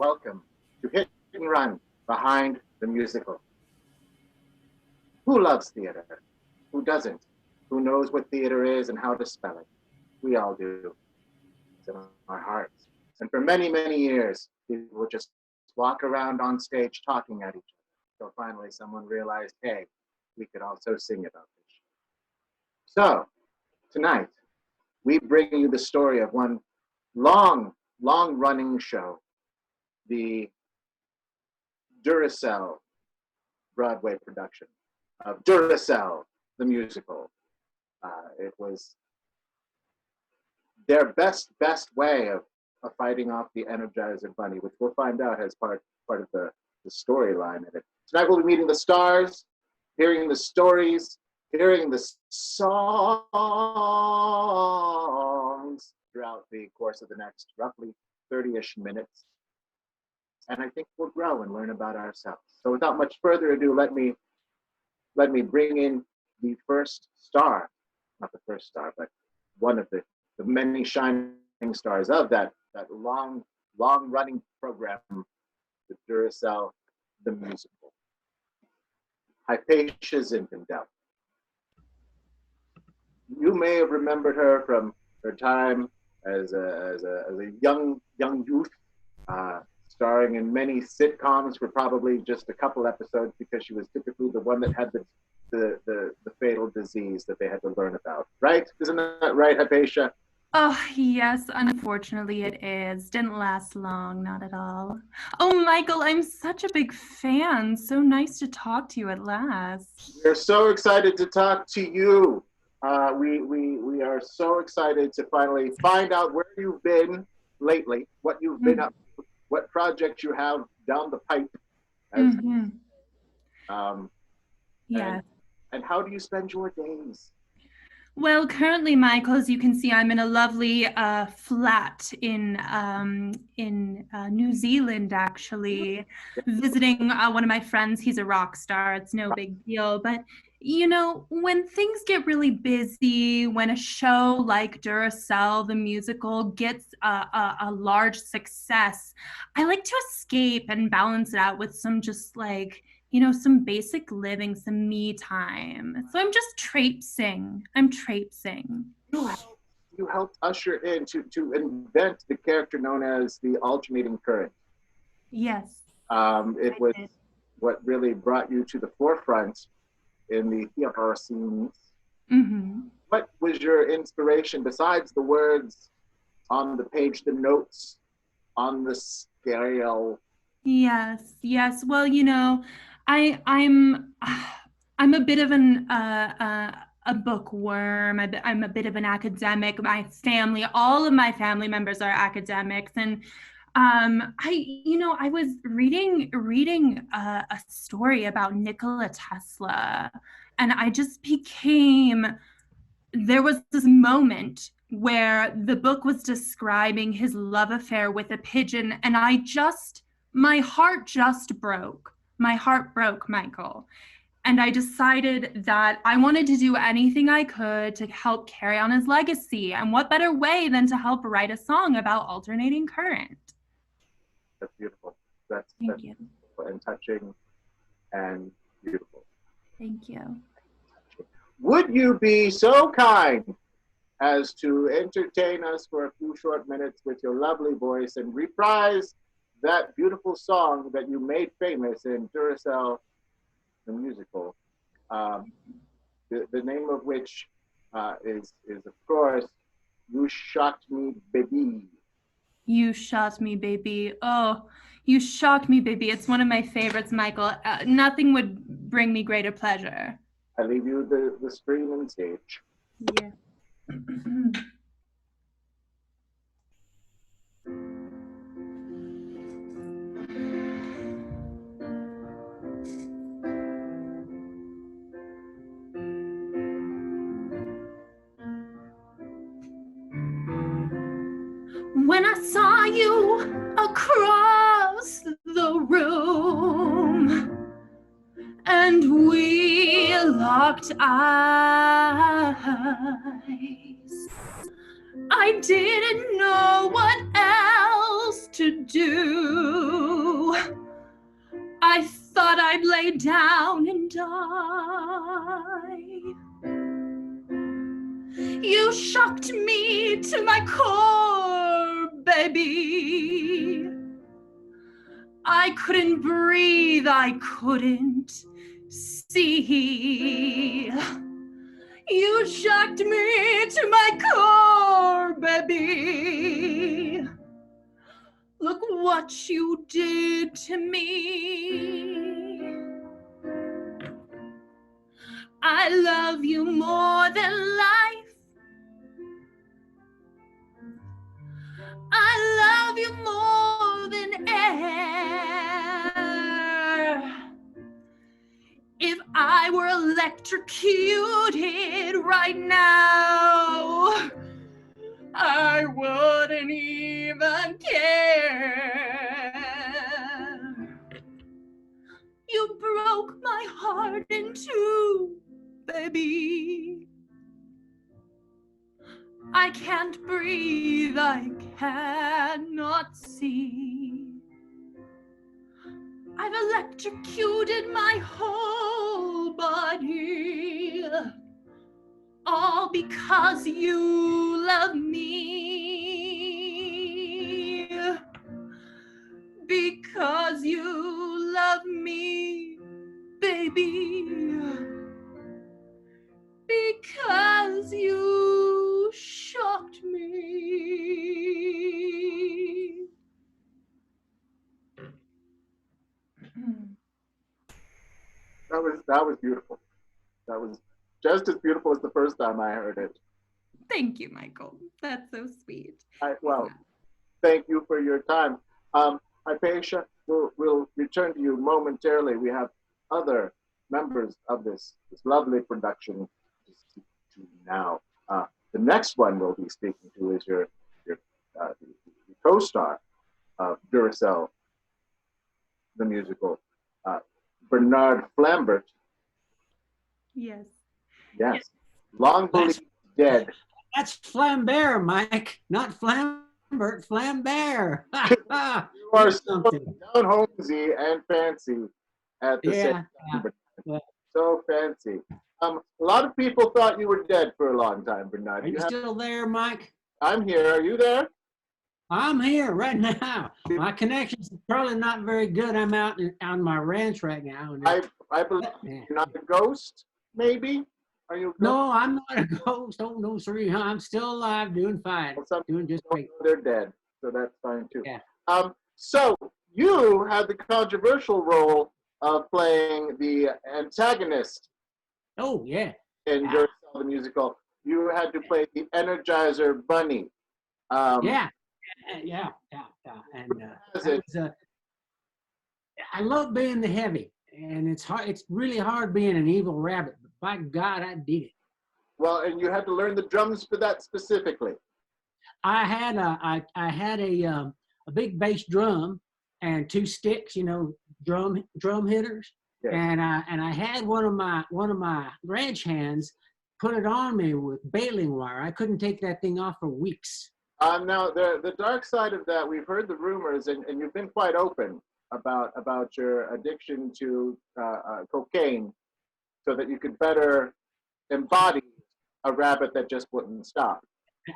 welcome to Hit and Run Behind the Musical. Who loves theater? Who doesn't? Who knows what theater is and how to spell it? We all do. It's in our hearts. And for many, many years, people would just walk around on stage talking at each other. So finally someone realized, hey, we could also sing about this. So tonight, we bring you the story of one long-running show, the Duracell Broadway production of Duracell, the musical. It was their best way of fighting off the Energizer Bunny, which we'll find out as part of the storyline in it. Tonight we'll be meeting the stars, hearing the stories, hearing the songs throughout the course of the next roughly 30-ish minutes. And I think we'll grow and learn about ourselves. So without much further ado, let me bring in the first star, not the first star, but one of the many shining stars of that long-running program, the Duracell, the musical. Hypatia Zinfandel. You may have remembered her from her time as a young youth, starring in many sitcoms for probably just a couple episodes because she was typically the one that had the fatal disease that they had to learn about. Right? Isn't that right, Hypatia? Oh, yes, unfortunately it is. Didn't last long, not at all. Oh, Michael, I'm such a big fan. So nice to talk to you at last. We're so excited to talk to you. We are so excited to finally find out where you've been lately, what you've been up to, what projects you have down the pipe. Yeah. And how do you spend your days? Well, currently, Michael, as you can see, I'm in a lovely flat in New Zealand, actually, visiting one of my friends. He's a rock star. It's no big deal. But, you know, when things get really busy, when a show like Duracell, the musical, gets a large success, I like to escape and balance it out with some just like, you know, some basic living, some me time. So I'm just traipsing. I'm traipsing. You helped usher in to invent the character known as the alternating current. Yes. It was what really brought you to the forefront in the theater scenes. What was your inspiration besides the words on the page, the notes on the scale? Yes. Well, you know, I'm a bit of a bookworm. I'm a bit of an academic. All of my family members are academics, and I was reading a story about Nikola Tesla, and I just there was this moment where the book was describing his love affair with a pigeon, and my heart just broke. My heart broke, Michael. And I decided that I wanted to do anything I could to help carry on his legacy. And what better way than to help write a song about alternating current? That's beautiful. Thank you. And touching and beautiful. Thank you. Would you be so kind as to entertain us for a few short minutes with your lovely voice and reprise that beautiful song that you made famous in Duracell, the musical, the name of which is of course, You Shocked Me, Baby. You Shot Me, Baby. Oh, You Shocked Me, Baby. It's one of my favorites, Michael. Nothing would bring me greater pleasure. I leave you the screen and stage. Yeah. When I saw you across the room and we locked eyes, I didn't know what else to do. I thought I'd lay down and die. You shocked me to my core, baby. I couldn't breathe, I couldn't see. You shocked me to my core, baby. Look what you did to me. I love you more than life. I love you more than air. If I were electrocuted right now, I wouldn't even care. You broke my heart in two, baby. I can't breathe, I cannot see. I've electrocuted my whole body, all because you love me. Because you love me, baby. Because you shocked me. That was beautiful. That was just as beautiful as the first time I heard it. Thank you, Michael. That's so sweet. Well, thank you for your time. Hypatia, we'll return to you momentarily. We have other members of this lovely production to speak to now. The next one we'll be speaking to is your the co-star of Duracell, the musical, Bernard Flambert. Yes. Yes. Long believed dead. That's Flambert, Mike, not Flambert, Flambert. You are so down homesy and fancy at the same time. Yeah. So fancy. A lot of people thought you were dead for a long time, Bernard. Are you still there, Mike? I'm here. Are you there? I'm here right now. My connection's probably not very good. I'm out on my ranch right now. And I believe you're not a ghost, maybe? Are you? No, I'm not a ghost. Oh, no, sir. I'm still alive, doing fine. Well, doing just great. They're dead, so that's fine too. Yeah. So you had the controversial role of playing the antagonist. Oh, yeah. In Duracell the musical. You had to play the Energizer Bunny. Yeah. And I love being the heavy, and it's hard. It's really hard being an evil rabbit. But by God, I did it. Well, and you had to learn the drums for that specifically. I had a big bass drum and two sticks, drum hitters. Yes. And I had one of my ranch hands put it on me with baling wire. I couldn't take that thing off for weeks. Now the dark side of that, we've heard the rumors, and you've been quite open about your addiction to cocaine, so that you could better embody a rabbit that just wouldn't stop.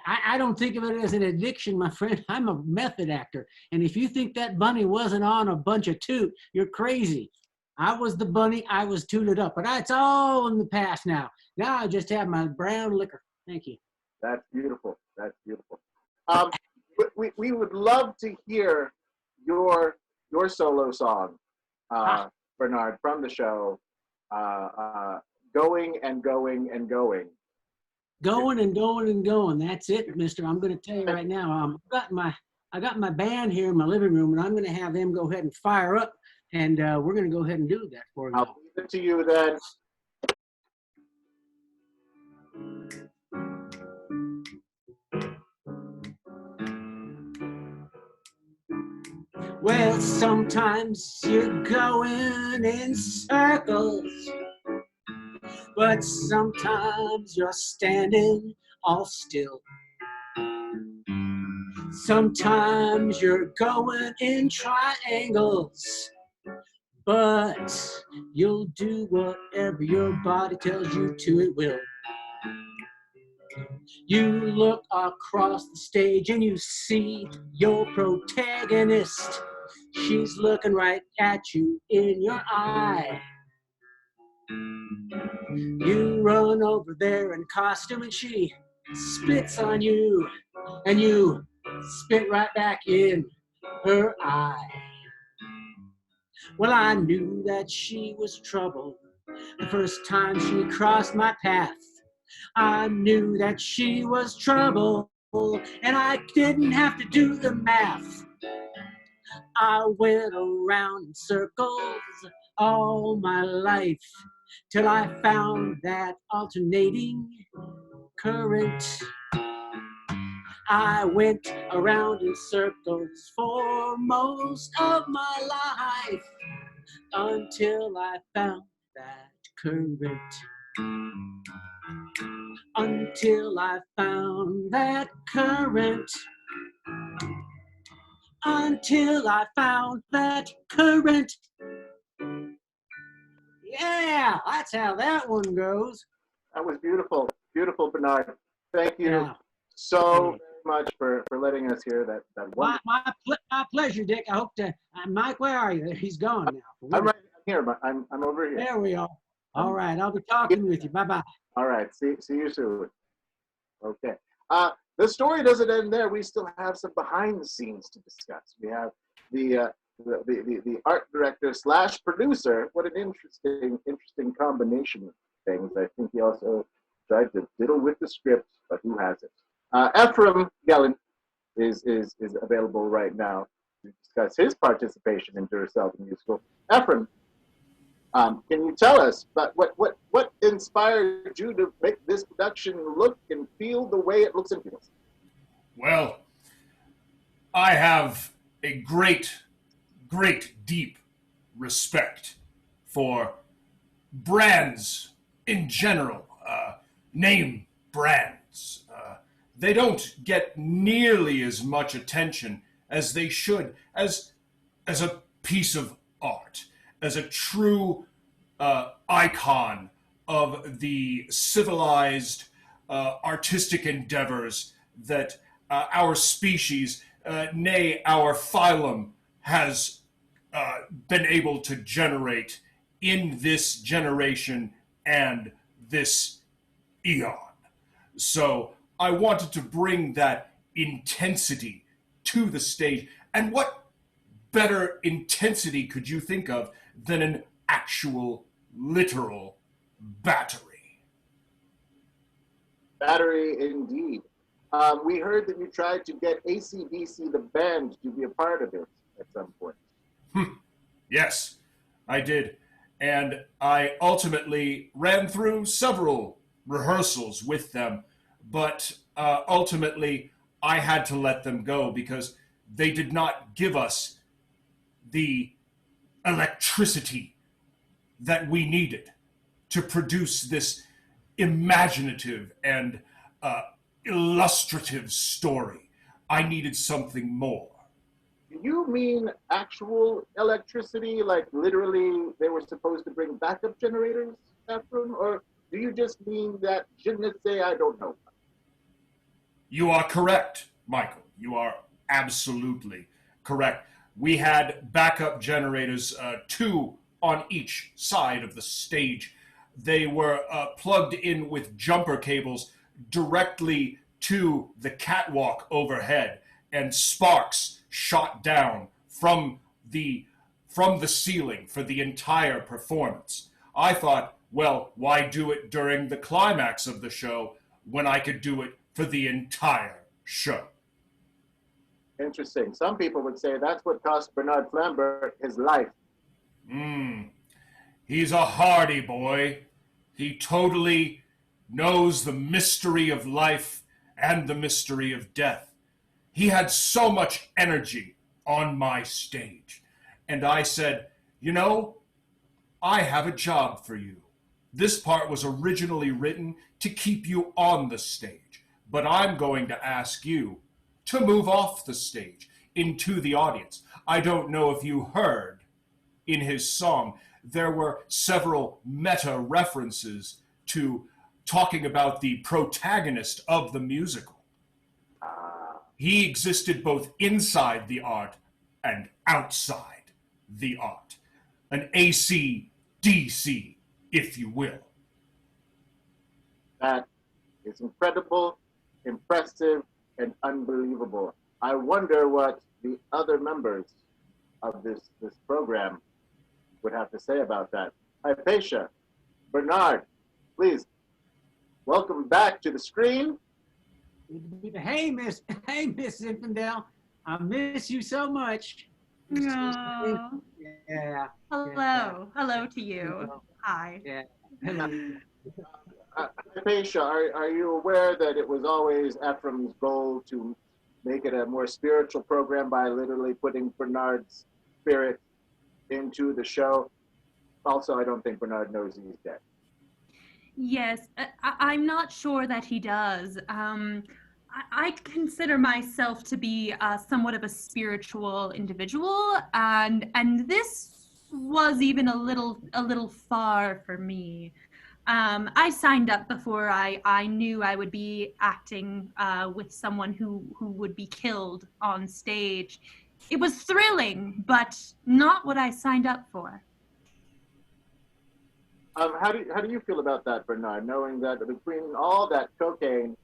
I don't think of it as an addiction, my friend. I'm a method actor, and if you think that bunny wasn't on a bunch of toot, you're crazy. I was the bunny. I was tooted up, but it's all in the past now. Now I just have my brown liquor. Thank you. That's beautiful. That's beautiful. We would love to hear your solo song, Bernard, from the show, Going and Going and Going. Going and going and going. That's it, mister. I'm going to tell you right now. I got my band here in my living room, and I'm going to have them go ahead and fire up, and we're going to go ahead and do that for you. I'll leave it to you then. Well, sometimes you're going in circles, but sometimes you're standing all still. Sometimes you're going in triangles, but you'll do whatever your body tells you to, it will. You look across the stage and you see your protagonist. She's looking right at you in your eye. You run over there in costume and she spits on you, and you spit right back in her eye. Well, I knew that she was trouble the first time she crossed my path. I knew that she was trouble, and I didn't have to do the math. I went around in circles all my life till I found that alternating current. I went around in circles for most of my life until I found that current. Until I found that current. Until I found that current. Yeah, that's how that one goes. That was beautiful. Beautiful, Bernard. Thank you Yeah. so very much for letting us hear that one. My pleasure, Dick. I hope to. Mike, where are you? He's gone now. I'm right here, but I'm over here. There we are. All right, I'll be talking with you. Bye-bye. All right, see you soon. Okay. The story doesn't end there. We still have some behind the scenes to discuss. We have the art director / producer. What an interesting combination of things. I think he also tried to diddle with the script, but who hasn't? Ephraim Gellin is available right now to discuss his participation in Duracell the musical. Ephraim, can you tell us but what inspired you to make this production look and feel the way it looks and feels? Well, I have a great, deep respect for brands in general, name brands. They don't get nearly as much attention as they should as a piece of art, as a true icon of the civilized artistic endeavors that our species, nay, our phylum, has been able to generate in this generation and this eon. So I wanted to bring that intensity to the stage. And what better intensity could you think of than an actual, literal battery? Battery, indeed. We heard that you tried to get AC/DC, the band, to be a part of it at some point. Yes, I did. And I ultimately ran through several rehearsals with them, but ultimately I had to let them go because they did not give us the electricity that we needed to produce this imaginative and illustrative story. I needed something more. Do you mean actual electricity, like literally they were supposed to bring backup generators, Ephraim? Or do you just mean that, je ne sais, I don't know? You are correct, Michael. You are absolutely correct. We had backup generators, 2 on each side of the stage. They were plugged in with jumper cables directly to the catwalk overhead, and sparks shot down from the ceiling for the entire performance. I thought, well, why do it during the climax of the show when I could do it for the entire show? Interesting. Some people would say that's what cost Bernard Flambert his life. He's a hardy boy. He totally knows the mystery of life and the mystery of death. He had so much energy on my stage. And I said, you know, I have a job for you. This part was originally written to keep you on the stage, but I'm going to ask you to move off the stage into the audience. I don't know if you heard in his song, there were several meta references to talking about the protagonist of the musical. He existed both inside the art and outside the art. An AC/DC, if you will. That is incredible, impressive, and unbelievable. I wonder what the other members of this program would have to say about that. Hypatia, Bernard, please, welcome back to the screen. Hey, Miss Zinfandel, I miss you so much. No. Yeah. Hello. Hello to you. Hi. Yeah. Hello. Hypatia, are you aware that it was always Ephraim's goal to make it a more spiritual program by literally putting Bernard's spirit into the show? Also, I don't think Bernard knows he's dead. Yes, I'm not sure that he does. I consider myself to be somewhat of a spiritual individual, and this was even a little far for me. I signed up before I knew I would be acting with someone who would be killed on stage. It was thrilling, but not what I signed up for. How do you feel about that, Bernard? Knowing that between all that cocaine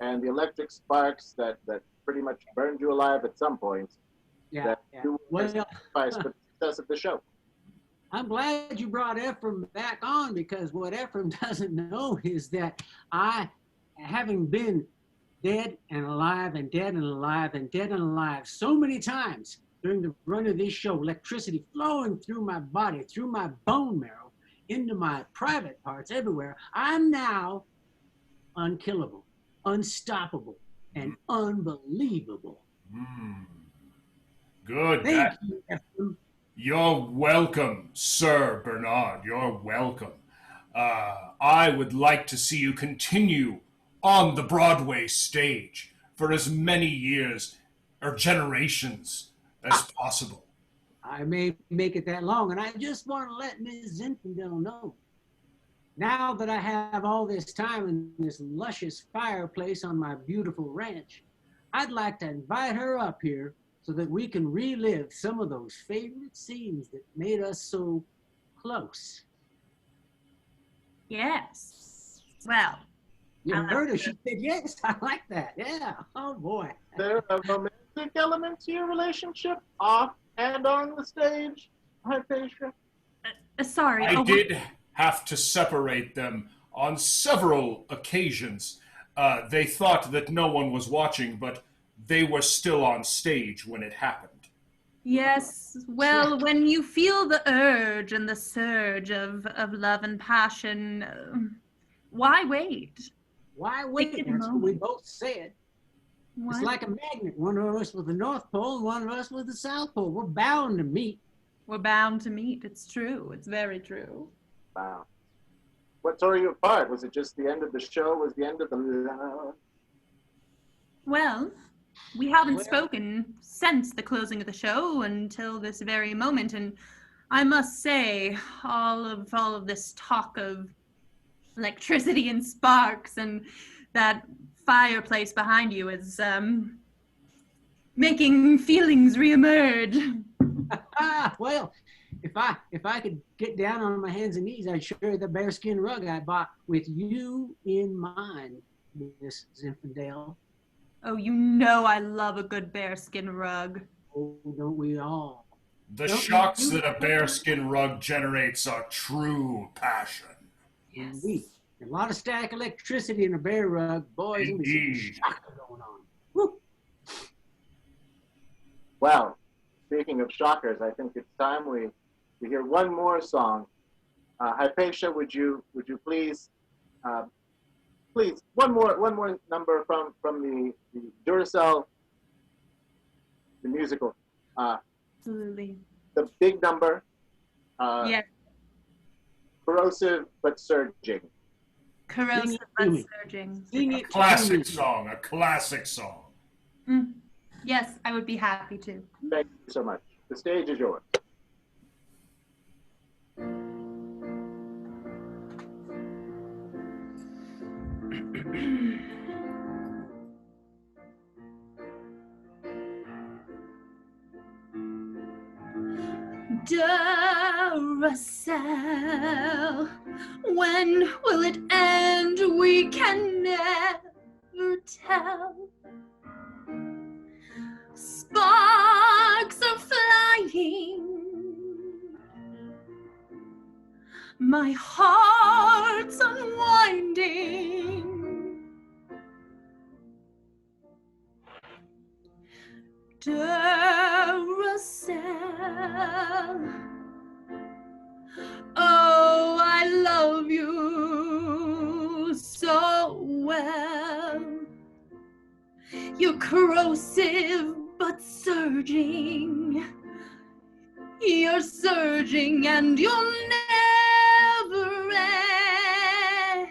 and the electric sparks that pretty much burned you alive at some point, that you were sacrificed for the success of the show. I'm glad you brought Ephraim back on, because what Ephraim doesn't know is that I, having been dead and alive and dead and alive and dead and alive so many times during the run of this show, electricity flowing through my body, through my bone marrow, into my private parts, everywhere, I'm now unkillable, unstoppable, and unbelievable. Good. Thank you, Ephraim. You're welcome, Sir Bernard. You're welcome. I would like to see you continue on the Broadway stage for as many years or generations as possible. I may make it that long, and I just want to let Ms. Zinfandel know. Now that I have all this time in this luscious fireplace on my beautiful ranch, I'd like to invite her up here so that we can relive some of those favorite scenes that made us so close. Yes. Well. You heard her. She said yes. I like that. Yeah. Oh, boy. Is there a romantic element to your relationship off and on the stage, Hypatia? Sorry. I did have to separate them on several occasions. They thought that no one was watching, but they were still on stage when it happened. Yes. Well, when you feel the urge and the surge of love and passion, why wait? Why wait? That's what we both said. What? It's like a magnet. One of us with the North Pole and one of us with the South Pole. We're bound to meet. We're bound to meet. It's true. It's very true. Wow. What tore you apart? Was it just the end of the show? Was the end of the love? Well, we haven't spoken since the closing of the show until this very moment, and I must say, all of this talk of electricity and sparks and that fireplace behind you is making feelings reemerge. Well, if I could get down on my hands and knees, I'd show you the bearskin rug I bought with you in mind, Miss Zinfandel. Oh, you know I love a good bearskin rug. Oh, don't we all? The shocks that a bearskin rug generates are true passion. Yes. A lot of static electricity in a bear rug. Boys, indeed. Shocker going on. Woo. Well, speaking of shockers, I think it's time we hear one more song. Hypatia, would you please one more number from the Duracell, the musical. Absolutely. The big number. Yes. Corrosive but surging. Corrosive but surging. Sing A it. classic song. A classic song. Yes, I would be happy to. Thank you so much. The stage is yours. Duracell, when will it end? We can never tell. Sparks are flying, my heart's unwinding. Duracell, oh, I love you so well. You're corrosive but surging. You're surging and you'll never end.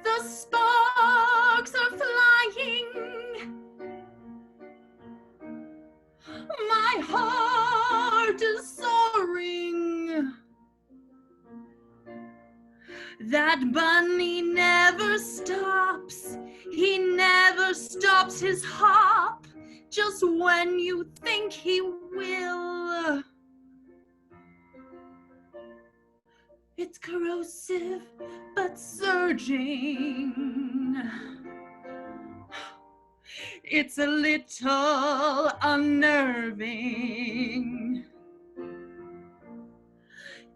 The sparks are flying. My heart is soaring. That bunny never stops. He never stops his hop. Just when you think he will. It's corrosive but surging. It's a little unnerving.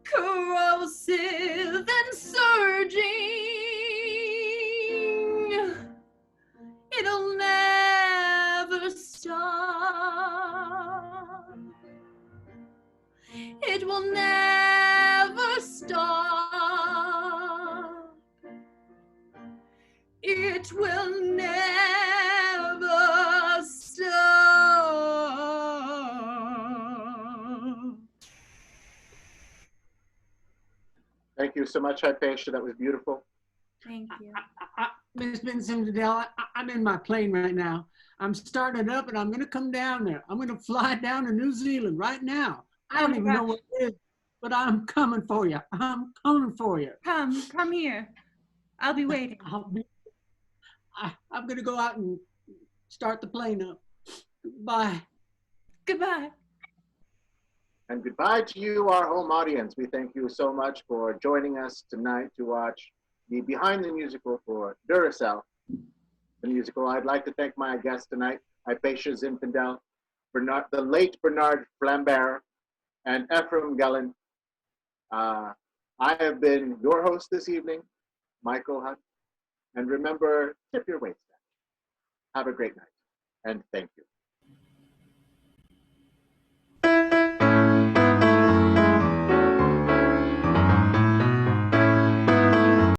Corrosive and surging. It'll never stop. It will never stop. It will never stop. Thank you so much, Hypatia. That was beautiful. Thank you. Miss Vincent, I'm in my plane right now. I'm starting up and I'm going to come down there. I'm going to fly down to New Zealand right now. I don't even know what it is, but I'm coming for you. I'm coming for you. Come here. I'll be waiting. I'm going to go out and start the plane up. Bye. Goodbye. And goodbye to you, our home audience. We thank you so much for joining us tonight to watch the Behind the Musical for Duracell, the musical. I'd like to thank my guests tonight, Hypatia Zinfandel, the late Bernard Flambert, and Ephraim Gellin. I have been your host this evening, Michael Hutt. And remember, tip your waitstaff. Have a great night, and thank you.